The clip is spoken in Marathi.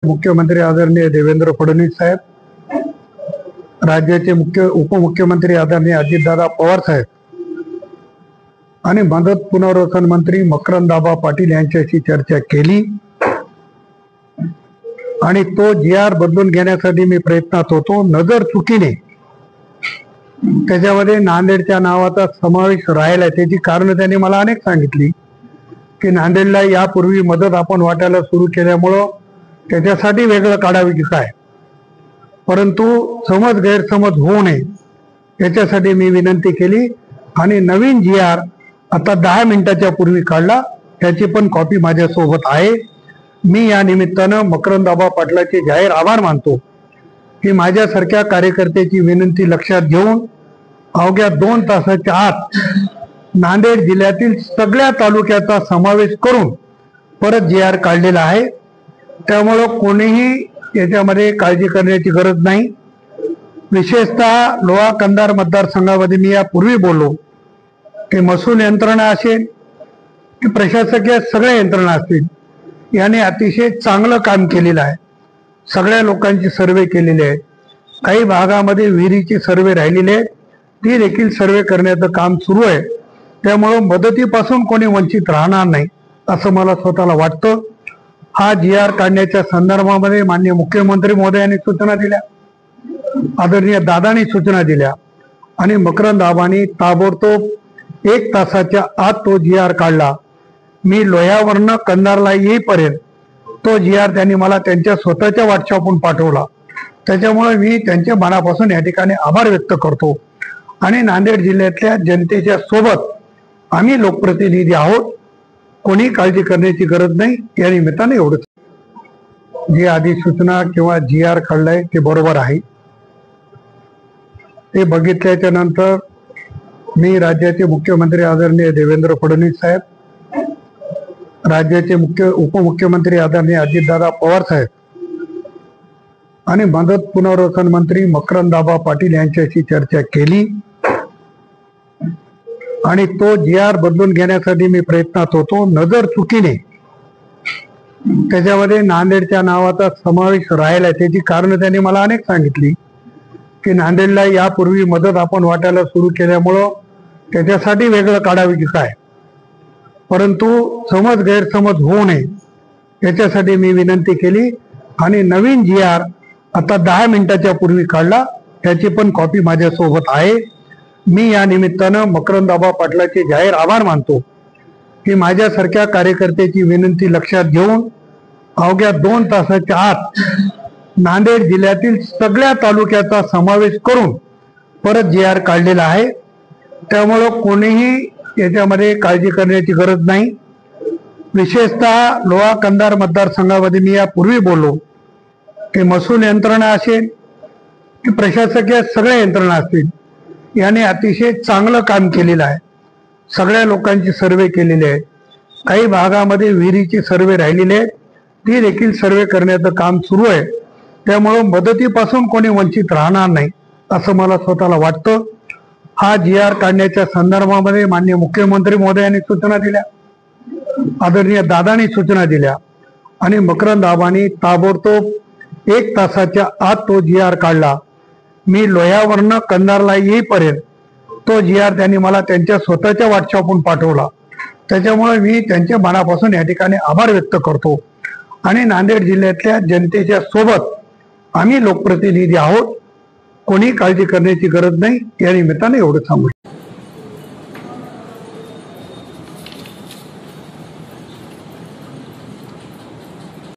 मुख्यमंत्री आदरणीय देवेंद्र फडणवीस साहेब, राज्याचे उपमुख्यमंत्री आदरणीय अजितदादा पवार साहेब आणि मदत पुनर्वसन मंत्री मकरंद पाटील यांच्याशी चर्चा केली आणि तो GR बदलून घेण्यासाठी मी प्रयत्नात होतो. नजर चुकीने त्याच्यामध्ये नांदेडच्या नावाचा समावेश राहिला. त्याची कारण त्यांनी मला अनेक सांगितली की नांदेडला यापूर्वी मदत आपण वाटायला सुरू केल्यामुळं त्याच्यासाठी वेगळं काढावे की काय, परंतु गैरसमज होऊ नये याच्यासाठी मी विनंती केली आणि नवीन GR आता 10 मिनिटाच्या पूर्वी काढला. त्याची पण कॉपी माझ्यासोबत आहे. मी या निमित्तानं मकरंद पाटलाचे जाहीर आभार मानतो की माझ्यासारख्या कार्यकर्त्याची विनंती लक्षात घेऊन अवघ्या 2 तासाच्या आत नांदेड जिल्ह्यातील सगळ्या तालुक्याचा समावेश करून परत GR काढलेला आहे. त्यामुळं कोणीही याच्यामध्ये काळजी करण्याची गरज नाही. विशेषतः लोहा कंधार मतदारसंघामध्ये मी यापूर्वी बोललो की महसूल यंत्रणा असेल की प्रशासकीय सगळ्या यंत्रणा असतील, याने अतिशय चांगलं काम केलेलं आहे. सगळ्या लोकांची सर्वे केलेली आहे. काही भागामध्ये विहिरीची सर्वे राहिलेली आहे, ती देखील सर्वे करण्याचं काम सुरू आहे. त्यामुळं मदतीपासून कोणी वंचित राहणार नाही असं मला स्वतःला वाटतं. हा GR काढण्याच्या संदर्भामध्ये माननीय मुख्यमंत्री महोदयांनी सूचना दिल्या, आदरणीय दादांनी सूचना दिल्या आणि मकरंद आबांनी ताबडतोब 1 तासाच्या आत तो GR काढला. मी लोह्यावरनं कंधारला येईपर्यंत तो GR त्यांनी मला त्यांच्या स्वतःच्या व्हॉट्सअपवरून पाठवला. त्याच्यामुळे मी त्यांच्या मनापासून या ठिकाणी आभार व्यक्त करतो आणि नांदेड जिल्ह्यातल्या जनतेच्या सोबत आम्ही लोकप्रतिनिधी आहोत. कोणी काळजी करण्याची गरज नाही. या निमित्ताने एवढंच. जी अधिसूचना किंवा GR काढलाय ते बरोबर आहे. ते बघितल्याच्या नंतर मी राज्याचे मुख्यमंत्री आदरणीय देवेंद्र फडणवीस साहेब, राज्याचे उपमुख्यमंत्री आदरणीय अजितदादा पवार साहेब आणि मदत पुनर्वसन मंत्री मकरंद पाटील यांच्याशी चर्चा केली आणि तो GR बदलून घेण्यासाठी मी प्रयत्नात होतो. नजर चुकीने त्याच्यामध्ये नांदेडच्या नावाचा समावेश राहिला. त्याची कारण त्यांनी मला अनेक सांगितली की नांदेडला यापूर्वी मदत आपण वाटायला सुरू केल्यामुळं त्याच्यासाठी वेगळं काढावे की काय, परंतु गैरसमज होऊ नये याच्यासाठी मी विनंती केली आणि नवीन GR आता 10 मिनिटाच्या पूर्वी काढला. त्याची पण कॉपी माझ्यासोबत आहे. मी या निमित्तानं मकरंद पाटलाचे जाहीर आभार मानतो की माझ्यासारख्या कार्यकर्त्याची विनंती लक्षात घेऊन अवघ्या 2 तासाच्या आत नांदेड जिल्ह्यातील सगळ्या तालुक्याचा समावेश करून परत GR काढलेला आहे. त्यामुळं कोणीही याच्यामध्ये काळजी करण्याची गरज नाही. विशेषतः लोहा कंधार मतदारसंघामध्ये मी यापूर्वी बोललो की महसूल यंत्रणा असेल की प्रशासकीय सगळ्या यंत्रणा असतील, याने अतिशय चांगलं काम केलेलं आहे. सगळ्या लोकांची सर्वे केलेली आहे. काही भागामध्ये विहिरीची सर्वे राहिलेली आहे, ती देखील सर्वे करण्याचं काम सुरू आहे. त्यामुळं मदतीपासून कोणी वंचित राहणार नाही असं मला स्वतःला वाटतं. हा GR काढण्याच्या संदर्भामध्ये माननीय मुख्यमंत्री महोदयांनी सूचना दिल्या, आदरणीय दादांनी सूचना दिल्या आणि मकरंद आबांनी ताबडतोब 1 तासाच्या आत तो GR काढला. मी लोह्यावरनं कंधारला येईपर्यंत तो GR त्यांनी मला त्यांच्या स्वतःच्या व्हॉट्सअपवरून पाठवला. त्याच्यामुळे मी त्यांच्या मनापासून या ठिकाणी आभार व्यक्त करतो आणि नांदेड जिल्ह्यातल्या जनतेच्या सोबत आम्ही लोकप्रतिनिधी आहोत. कोणी काळजी करण्याची गरज नाही. या निमित्ताने एवढं सांगू.